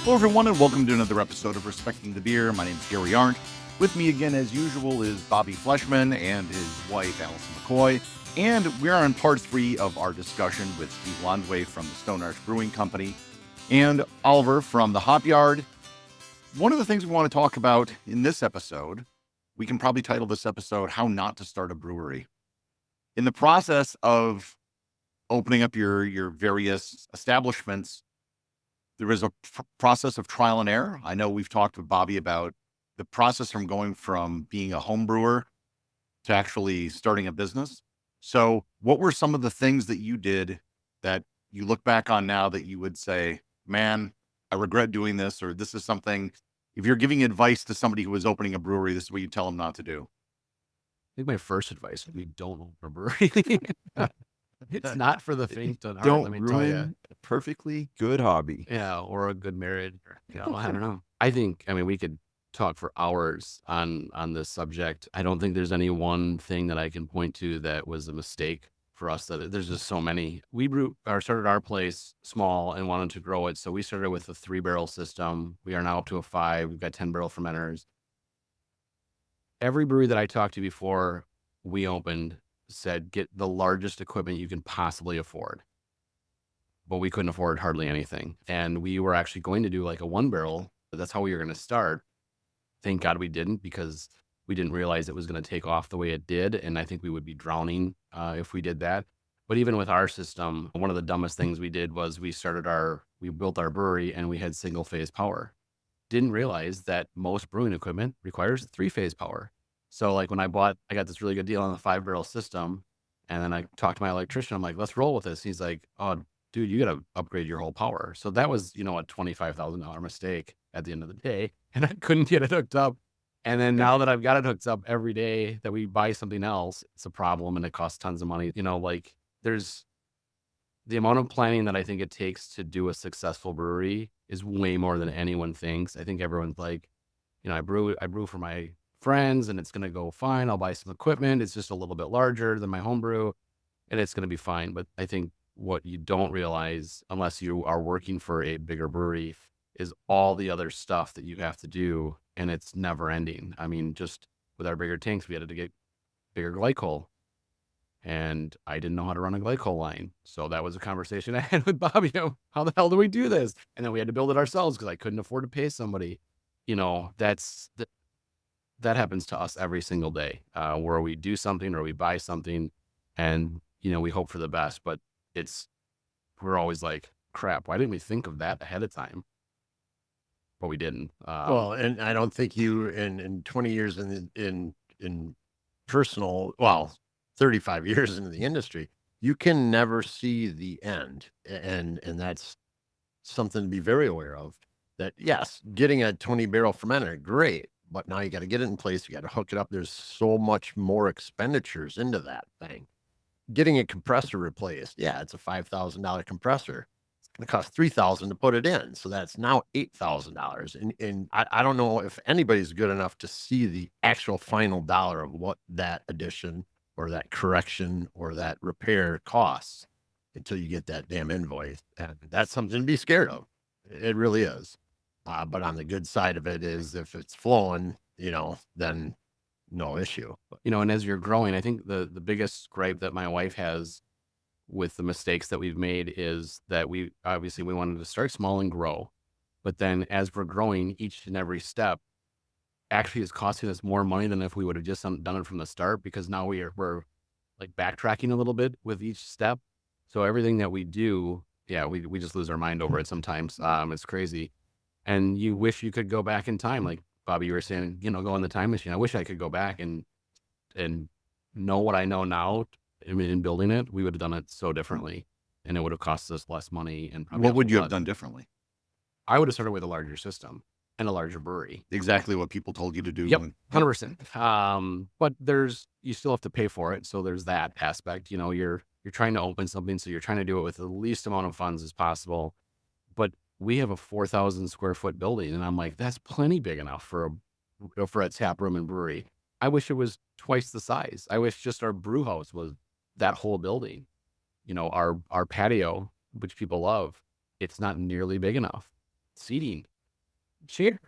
Hello, everyone, and welcome to another episode of Respecting the Beer. My name is Gary Ardnt. With me again, as usual, is Bobby Fleshman and his wife, Allison McCoy. And we're on part 3 of our discussion with Steve Lonsway from the Stonearch Brewing Company and Oliver from the Hop Yard. One of the things we want to talk about in this episode, we can probably title this episode, How Not to Start a Brewery. In the process of opening up your various establishments, there is a process of trial and error. I know we've talked with Bobby about the process from going from being a home brewer to actually starting a business. So what were some of the things that you did that you look back on now that you would say, man, I regret doing this, or this is something, if you're giving advice to somebody who is opening a brewery, this is what you tell them not to do? I think my first advice would be don't open a brewery. It's not for the faint of heart, let me tell you. Ruin a perfectly good hobby. Yeah, or a good marriage. I don't know. I think, we could talk for hours on this subject. I don't think there's any one thing that I can point to that was a mistake for us. That there's just so many. We started our place small and wanted to grow it, so we started with a 3-barrel system. We are now up to a 5. We've got 10-barrel fermenters. Every brewery that I talked to before we opened said, get the largest equipment you can possibly afford. But we couldn't afford hardly anything. And we were actually going to do like a 1-barrel. That's how we were going to start. Thank God we didn't, because we didn't realize it was going to take off the way it did. And I think we would be drowning if we did that. But even with our system, one of the dumbest things we did was we built our brewery and we had single phase power. Didn't realize that most brewing equipment requires 3-phase power. So like when I got this really good deal on the 5-barrel system, and then I talked to my electrician, I'm like, let's roll with this. He's like, oh, dude, you got to upgrade your whole power. So that was, a $25,000 mistake at the end of the day. And I couldn't get it hooked up. And then now that I've got it hooked up every day that we buy something else, it's a problem and it costs tons of money. There's the amount of planning that I think it takes to do a successful brewery is way more than anyone thinks. I think everyone's like, I brew for my friends and it's going to go fine. I'll buy some equipment. It's just a little bit larger than my homebrew and it's going to be fine. But I think what you don't realize, unless you are working for a bigger brewery, is all the other stuff that you have to do. And it's never ending. Just with our bigger tanks, we had to get bigger glycol. And I didn't know how to run a glycol line. So that was a conversation I had with Bobby. How the hell do we do this? And then we had to build it ourselves because I couldn't afford to pay somebody. That happens to us every single day, where we do something or we buy something and, we hope for the best, but we're always like, crap, why didn't we think of that ahead of time? But we didn't. Well, and I don't think you in 20 years in personal, 35 years into the industry, you can never see the end. And that's something to be very aware of, that yes, getting a 20-barrel fermenter, great. But now you got to get it in place. You got to hook it up. There's so much more expenditures into that thing. Getting a compressor replaced. Yeah, it's a $5,000 compressor. It's going to cost $3,000 to put it in. So that's now $8,000. And I don't know if anybody's good enough to see the actual final dollar of what that addition or that correction or that repair costs until you get that damn invoice. And that's something to be scared of. It really is. But on the good side of it is if it's flowing, then no issue. And as you're growing, I think the biggest gripe that my wife has with the mistakes that we've made is that we wanted to start small and grow. But then as we're growing, each and every step actually is costing us more money than if we would have just done it from the start, because now we're like backtracking a little bit with each step. So everything that we do, we just lose our mind over it sometimes. It's crazy. And you wish you could go back in time. Like Bobby, you were saying, go in the time machine. I wish I could go back and know what I know now. In building it, we would have done it so differently, and it would have cost us less money. And probably What would you have done differently? I would have started with a larger system and a larger brewery. Exactly what people told you to do. Yep, 100%. But you still have to pay for it. So there's that aspect. You're trying to open something, so you're trying to do it with the least amount of funds as possible. But we have a 4,000 square foot building, and I'm like, that's plenty big enough for a tap room and brewery. I wish it was twice the size. I wish just our brew house was that whole building. Our patio, which people love, it's not nearly big enough. Seating, chairs.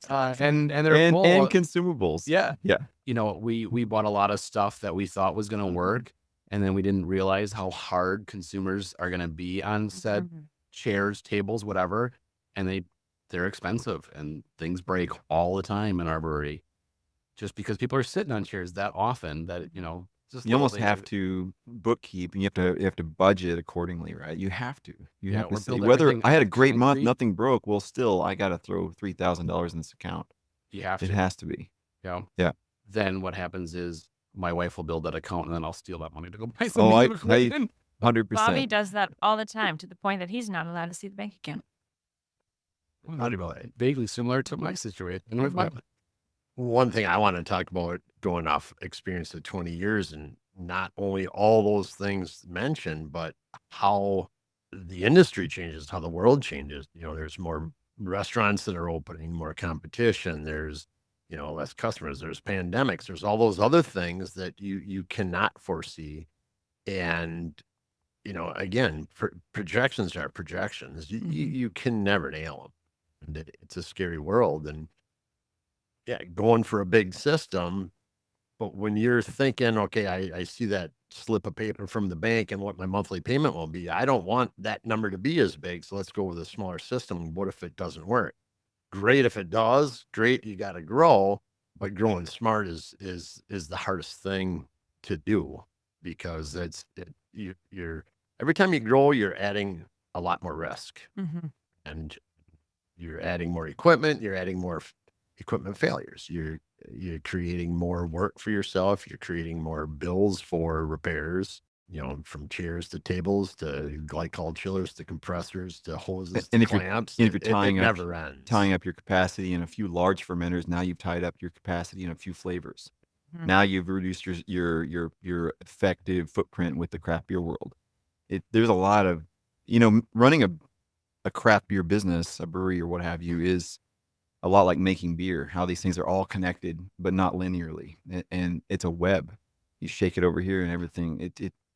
And they're and full. consumables. Yeah. Yeah. We bought a lot of stuff that we thought was going to work, and then we didn't realize how hard consumers are going to be on said chairs, tables, whatever. And they're expensive, and things break all the time in our brewery, just because people are sitting on chairs that often that just You almost little have things to bookkeep, and you have to budget accordingly, right? You have to. You Yeah, have to or say build whether everything I had a out of great month, concrete. nothing broke. Well, still, I got to throw $3,000 in this account. You have It to. has to be. Yeah. Then what happens is my wife will build that account, and then I'll steal that money to go buy some Oh, new equipment. 100%. Bobby does that all the time to the point that he's not allowed to see the bank account. Vaguely similar to my situation with my One thing I want to talk about going off experience of 20 years, and not only all those things mentioned, but how the industry changes, how the world changes. There's more restaurants that are opening, more competition. There's, less customers. There's pandemics. There's all those other things that you cannot foresee. And, again, projections are projections. You can never nail them. And it's a scary world. And yeah, going for a big system. But when you're thinking, okay, I see that slip of paper from the bank and what my monthly payment will be, I don't want that number to be as big. So let's go with a smaller system. What if it doesn't work? Great if it does. Great, you got to grow. But growing smart is the hardest thing to do, because you're every time you grow, you're adding a lot more risk, and you're adding more equipment. You're adding more equipment failures. You're creating more work for yourself. You're creating more bills for repairs, from chairs to tables to glycol chillers to compressors to hoses And to if you're- clamps. and if you're It never ends. Tying up your capacity in a few large fermenters, now you've tied up your capacity in a few flavors. Now you've reduced your effective footprint with the craft beer world. There's a lot of, running a craft beer business, a brewery or what have you, is a lot like making beer. How these things are all connected, but not linearly, and it's a web. You shake it over here, and everything.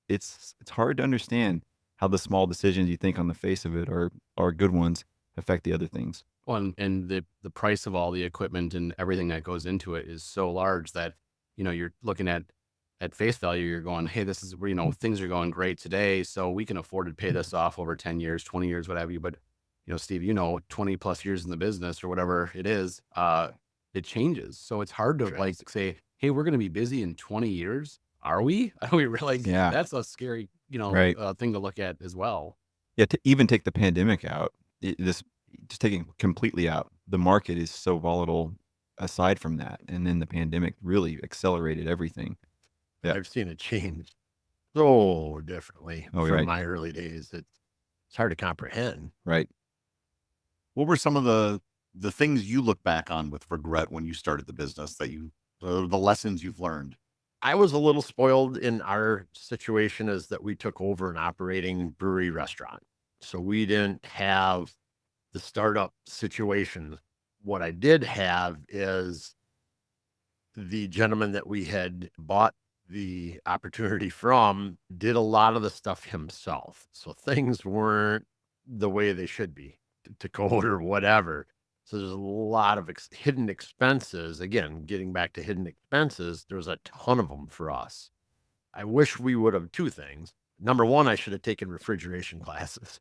It's hard to understand how the small decisions you think on the face of it are good ones affect the other things. Well, and the price of all the equipment and everything that goes into it is so large that, you're looking at face value, you're going, hey, this is where, things are going great today, so we can afford to pay this off over 10 years, 20 years, what have you. But, Steve, 20 plus years in the business or whatever it is, it changes. So it's hard to say, hey, we're going to be busy in 20 years. Are we? Are we really? Yeah. That's a scary, Right. Thing to look at as well. Yeah, to even take the pandemic out, just taking it completely out, the market is so volatile aside from that. And then the pandemic really accelerated everything. Yeah. I've seen it change so differently Oh, from right. my early days. It's hard to comprehend. Right. What were some of the things you look back on with regret when you started the business that the lessons you've learned? I was a little spoiled in our situation, is that we took over an operating brewery restaurant. So we didn't have the startup situation. What I did have is the gentleman that we had bought the opportunity from did a lot of the stuff himself. So things weren't the way they should be, to code or whatever. So there's a lot of hidden expenses. Again, getting back to hidden expenses, there's a ton of them for us. I wish we would have two things. Number one, I should have taken refrigeration classes.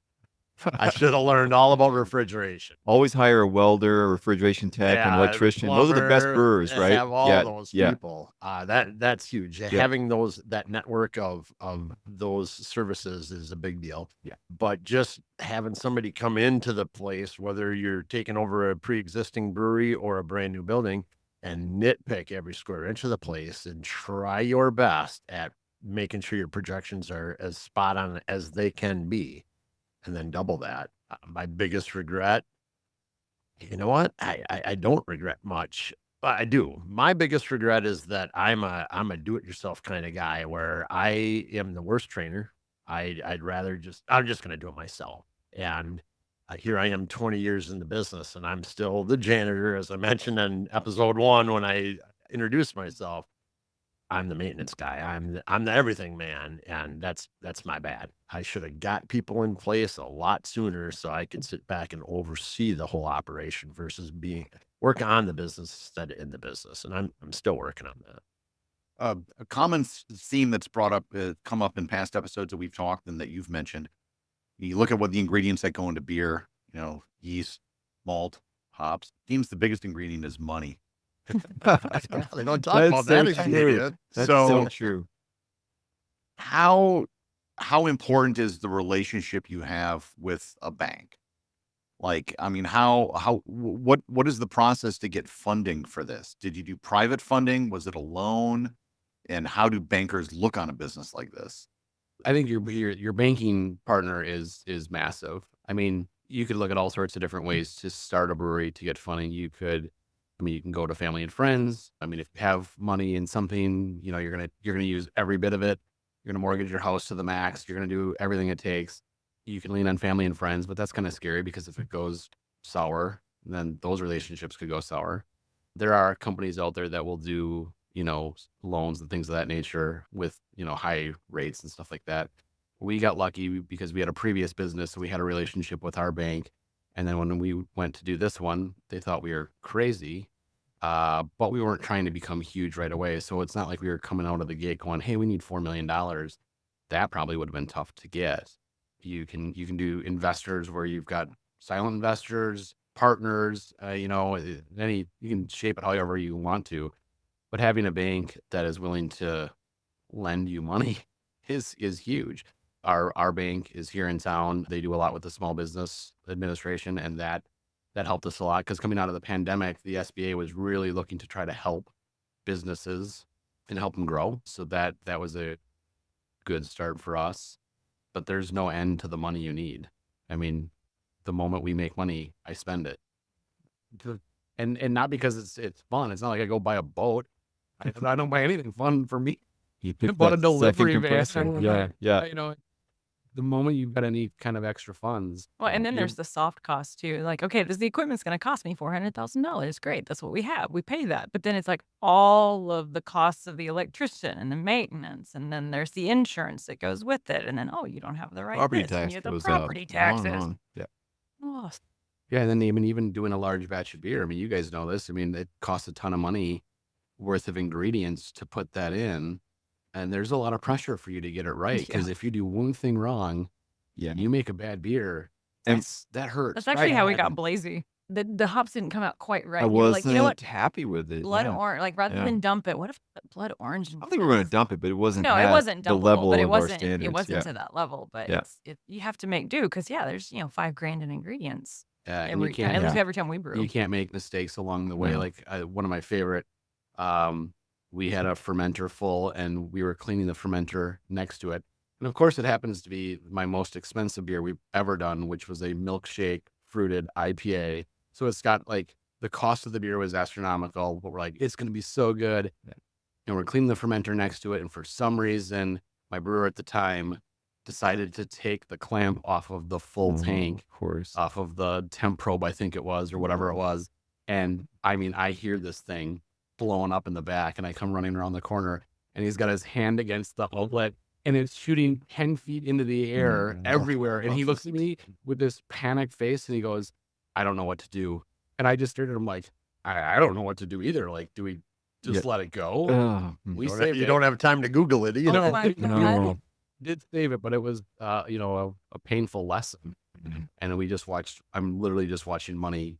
I should have learned all about refrigeration. Always hire a welder, a refrigeration tech, an electrician. Those are the best plumber, brewers, right? Have all those yeah. people. That's huge. Having that network of those services is a big deal. Yeah. But just having somebody come into the place, whether you're taking over a pre-existing brewery or a brand new building, and nitpick every square inch of the place and try your best at making sure your projections are as spot on as they can be, and then double that. My biggest regret, you know what? I don't regret much. I do. My biggest regret is that I'm a do-it-yourself kind of guy, where I am the worst trainer. I'm just going to do it myself. And here I am 20 years in the business, and I'm still the janitor, as I mentioned in episode 1 when I introduced myself. I'm the maintenance guy. I'm the everything man, and that's my bad. I should have got people in place a lot sooner so I could sit back and oversee the whole operation versus work on the business instead of in the business. And I'm still working on that. A common theme that's brought up, come up in past episodes that we've talked and that you've mentioned. You look at what the ingredients that go into beer, yeast, malt, hops. Seems the biggest ingredient is money. They don't talk about that ingredient. That's So- so true. How important is the relationship you have with a bank? Like, I mean, what is the process to get funding for this? Did you do private funding? Was it a loan? And how do bankers look on a business like this? I think your banking partner is massive. I mean, you could look at all sorts of different ways to start a brewery to get funding. You can go to family and friends. I mean, if you have money in something, you're gonna use every bit of it. You're gonna mortgage your house to the max. You're gonna do everything it takes. You can lean on family and friends, but that's kind of scary because if it goes sour, then those relationships could go sour. There are companies out there that will do loans and things of that nature with, high rates and stuff like that. We got lucky because we had a previous business. So we had a relationship with our bank. And then when we went to do this one, they thought we were crazy. But we weren't trying to become huge right away. So it's not like we were coming out of the gate going, hey, we need $4 million. That probably would have been tough to get. You can do investors where you've got silent investors, partners, you can shape it however you want to. But having a bank that is willing to lend you money is huge. Our bank is here in town. They do a lot with the Small Business Administration, and that helped us a lot because coming out of the pandemic, the SBA was really looking to try to help businesses and help them grow. So that was a good start for us. But there's no end to the money you need. I mean, the moment we make money, I spend it. And not because it's fun. It's not like I go buy a boat. I don't buy anything fun for me. You I pick bought a that delivery second van. compressor. Yeah. The moment you've got any kind of extra funds. Well, and then you're- there's the soft cost too. Like, okay, the equipment's going to cost me $400,000. Great, that's what we have. We pay that. But then it's like all of the costs of the electrician and the maintenance, and then there's the insurance that goes with it, and then you don't have the right Property this, and tax you have the goes property up. taxes. Yeah. Oh, Yeah, and then even doing a large batch of beer. I mean, you guys know this. I mean, it costs a ton of money worth of ingredients to put that in. And there's a lot of pressure for you to get it right. Because if you do one thing wrong, Yeah. you make a bad beer, And- that hurts. that's actually right? how we got Blazy. The hops didn't come out quite right. I You were wasn't like, you know what? happy with it. Blood yeah. orange. Like rather Yeah. than dump it, what if blood orange? I don't think we were going to dump it, but it wasn't. No, it at wasn't the dumpable, level but it of our wasn't. standards. It wasn't yeah. to that level. But Yeah. you have to make do because there's $5,000 in ingredients And every you can't, at least every time we brew. you can't make mistakes along the way. No. Like one of my favorite, we had a fermenter full and we were cleaning the fermenter next to it. And of course, it happens to be my most expensive beer we've ever done, which was a milkshake fruited IPA. So it's got like the cost of the beer was astronomical, but we're like, it's going to be so good. Yeah. And we're cleaning the fermenter next to it. And for some reason, my brewer at the time decided to take the clamp off of the full tank, Of course. off of the temp probe, I think it was, or whatever it was. And I mean, I hear this thing blowing up in the back and I come running around the corner and he's got his hand against the outlet and it's shooting 10 feet into the air everywhere. And he looks at me with this panicked face and he goes, I don't know what to do. And I just stared at him like, I don't know what to do either. Like, do we just let it go? We saved You it. don't have time to Google it either. Oh my No. God. Did save it, but it was, a painful lesson. And I'm literally just watching money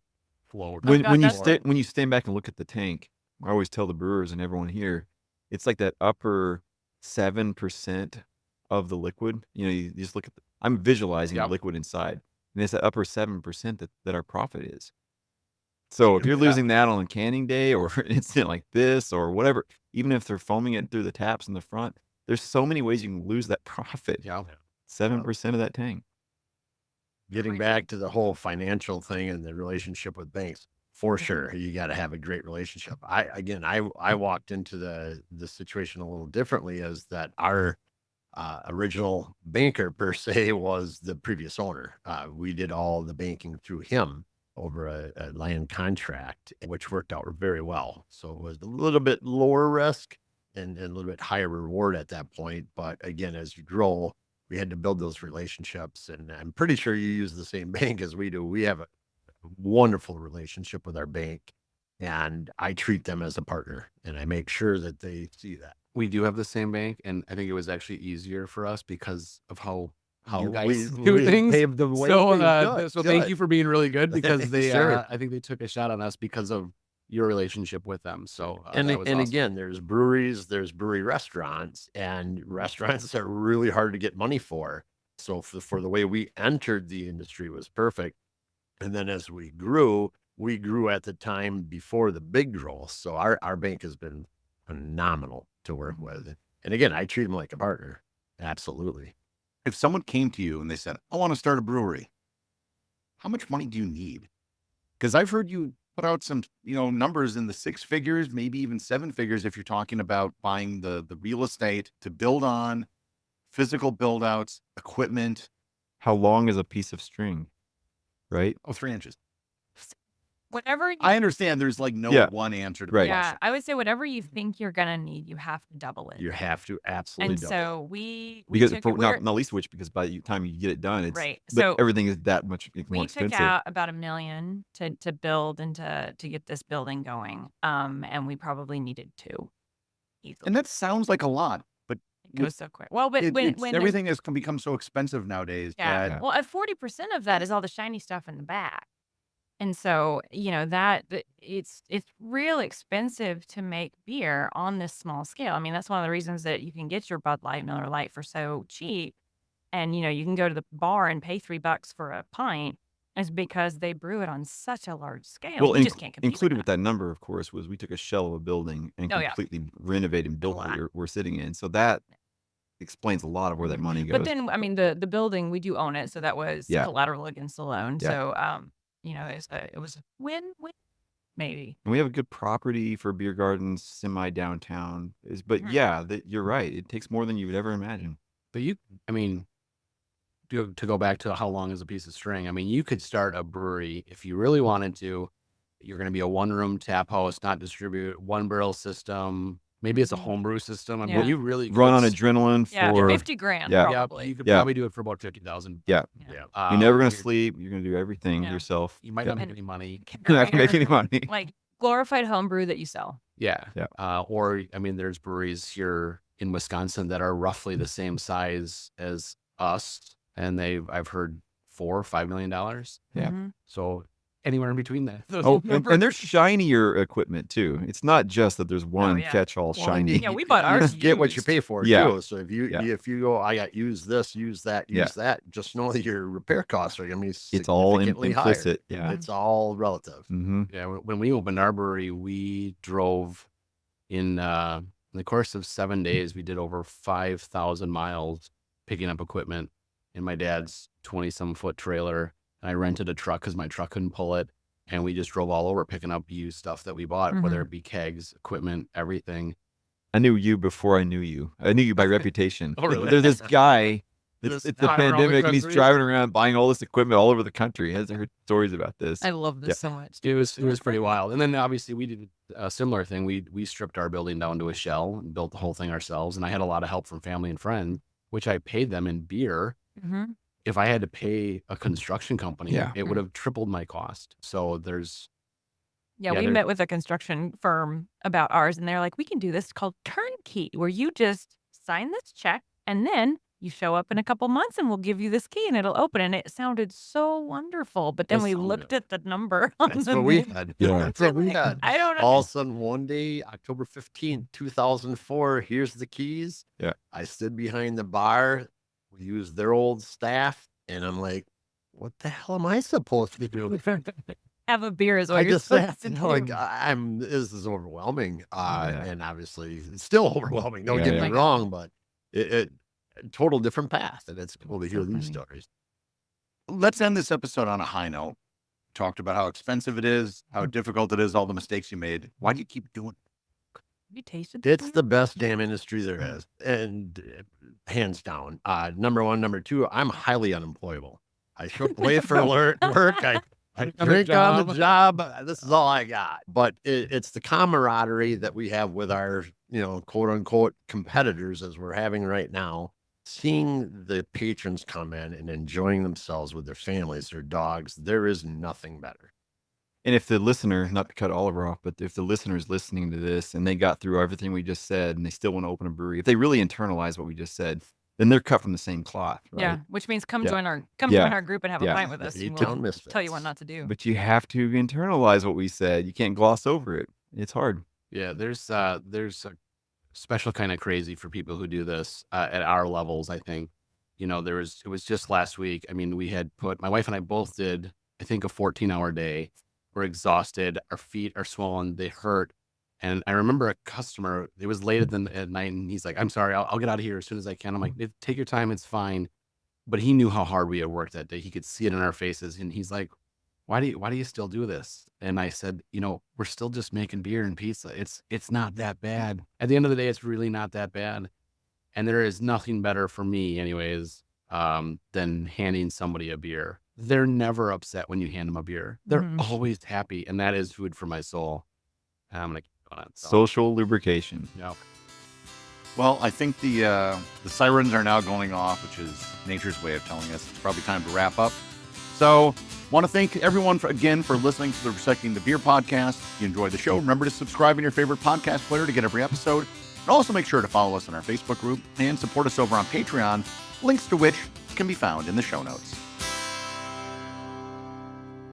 flow. Oh, God, When you stand back and look at the tank, I always tell the brewers and everyone here, it's like that upper 7% of the liquid. You just look at I'm visualizing the liquid inside, and it's that upper 7% that our profit is. So if you're losing that on canning day or an incident like this or whatever, even if they're foaming it through the taps in the front, there's so many ways you can lose that profit. Yeah. 7% of that tank. Getting back to the whole financial thing and the relationship with banks, for sure, you got to have a great relationship. I walked into the situation a little differently, as that our original banker per se was the previous owner. We did all the banking through him over a land contract, which worked out very well. So it was a little bit lower risk and a little bit higher reward at that point. But again, as you grow, we had to build those relationships. And I'm pretty sure you use the same bank as we do. We have a wonderful relationship with our bank, and I treat them as a partner, and I make sure that they see that. We do have the same bank, and I think it was actually easier for us because of how you guys we do things. paved the way. So, Good, so thank good. you for being really good, because they, Sure. I think they took a shot on us because of your relationship with them. So, And that was and awesome. again, there's breweries, there's brewery restaurants, and restaurants are really hard to get money for. So for the way we entered the industry was perfect. And then as we grew at the time before the big growth. So our bank has been phenomenal to work with. And again, I treat them like a partner. Absolutely. If someone came to you and they said, I want to start a brewery, how much money do you need? Because I've heard you put out some, numbers in the 6 figures, maybe even 7 figures, if you're talking about buying the real estate to build on, physical build outs, equipment. How long is a piece of string? Right? Oh, 3 inches. Whatever you, I understand there's like no Yeah. one answer to Right. the yeah, question. I would say whatever you think you're gonna need, you have to double it. You have to absolutely And double. so we Because took for it, we're- not least of which, because by the time you get it done, it's Right. but So everything is that much more we expensive. took out about $1 million to build and to get this building going. And we probably needed 2 easily. And that sounds like a lot, but It goes so quick. Well, but when there's- everything has become so expensive nowadays yeah. that Well, 40% of that is all the shiny stuff in the back. And so, that it's real expensive to make beer on this small scale. I mean, that's one of the reasons that you can get your Bud Light, Miller Lite for so cheap. And, you can go to the bar and pay $3 for a pint, is because they brew it on such a large scale. Well, You just can't compete included with with that number, of course, was we took a shell of a building and Oh, yeah. completely renovated and built what lot. we're sitting in. So that explains a lot of where that money goes. But then, I mean, the building, we do own it. So that was Yeah. collateral against the loan. Yeah. So, it was a win-win, maybe. And we have a good property for beer gardens, semi downtown. But Mhm. yeah, you're right. It takes more than you would ever imagine. But to go back to how long is a piece of string, I mean, you could start a brewery if you really wanted to. You're going to be a 1-room tap house, not distribute, 1-barrel system. Maybe it's a Mhm. homebrew system. I mean, Yeah. you really Run on could adrenaline Yeah, for 50 grand yeah. probably. you could Yeah. probably do it for about 50,000. Yeah. Yeah. You're never gonna You're- sleep. You're gonna do everything Yeah. yourself. You might Yeah. not make any money. You're not gonna make any money. Like glorified homebrew that you sell. Yeah. Yeah. Or, I mean, there's breweries here in Wisconsin that are roughly the same size as us, and I've heard $4 or $5 million. Yeah. Mhm. So anywhere in between that. Those Oh, numbers. and there's shinier equipment too. It's not just that there's one yeah. catch-all Well, shiny. Yeah, we bought You ours get what you used. pay for Yeah. too. So if Yeah. if you go, I got use this, use that, Yeah. use that, just know that your repair costs are going to be It's all significantly higher. implicit. Yeah. It's all relative. Mm-hmm. Yeah, when we opened our brewery, we drove in the course of 7 days, we did over 5,000 miles picking up equipment in my dad's 20-some foot trailer. And I rented a truck because my truck couldn't pull it. And we just drove all over picking up used stuff that we bought, whether it be kegs, equipment, everything. I knew you before I knew you. I knew you by reputation. Oh, really? There's this guy. This It's the guy around the pandemic, and he's country? driving around buying all this equipment all over the country. Has heard stories about this. I love this Yeah. so much. It was pretty wild. And then obviously we did a similar thing. We stripped our building down to a shell and built the whole thing ourselves. And I had a lot of help from family and friends, which I paid them in beer. hmm If I had to pay a construction company, Yeah. it would have tripled my cost. So there's Yeah, Yeah, we they're- met with a construction firm about ours, and they're like, we can do this called turnkey, where you just sign this check, and then you show up in a couple months, and we'll give you this key, and it'll open. And it sounded so wonderful. But then That we sounds looked at the number on That's the what we thing. had. Yeah. That's what we Like, had. I don't know. All of a sudden, one day, October 15th, 2004, here's the keys. Yeah. I stood behind the bar. We used their old staff. And I'm like, what the hell am I supposed to be doing? Have a beer is what I you're just supposed to do. like this is overwhelming. Yeah. And obviously it's still overwhelming. Don't Yeah, get yeah. me wrong, but it total different path. And it's cool to hear So these funny. stories. let's end this episode on a high note. Talked about how expensive it is, how difficult it is, all the mistakes you made. Why do you keep doing it? Have you tasted It's this the best damn industry there is. And hands down. Number one, number two, I'm highly unemployable. I show up late for work. I On the drink on the job. job. This is all I got. But it's the camaraderie that we have with our quote unquote competitors as we're having right now, seeing the patrons come in and enjoying themselves with their families, their dogs, there is nothing better. And if the listener, not to cut Oliver off, but if the listener is listening to this and they got through everything we just said and they still want to open a brewery, if they really internalize what we just said, then they're cut from the same cloth, right? Yeah, which means come Yeah. join our Yeah. join our group and have a Yeah. pint with us. The And E-Town we'll Misfits. tell you what not to do. But you have to internalize what we said. You can't gloss over it. It's hard. Yeah, there's a special kind of crazy for people who do this at our levels. I think, it was just last week. I mean, my wife and I both did, I think, a 14-hour day. We're exhausted. Our feet are swollen. They hurt. And I remember a customer, it was late at night, and he's like, I'm sorry, I'll get out of here as soon as I can. I'm like, take your time. It's fine. But he knew how hard we had worked that day. He could see it in our faces. And he's like, why do you still do this? And I said, we're still just making beer and pizza. It's not that bad. At the end of the day, it's really not that bad. And there is nothing better for me anyways, than handing somebody a beer. They're never upset when you hand them a beer. They're Mhm. always happy. And that is food for my soul. And I'm going to keep going on. So, Social lubrication. yeah. Well, I think the sirens are now going off, which is nature's way of telling us it's probably time to wrap up. So, want to thank everyone again for listening to the Respecting the Beer podcast. If you enjoyed the show, remember to subscribe in your favorite podcast player to get every episode. And also make sure to follow us on our Facebook group and support us over on Patreon, links to which can be found in the show notes.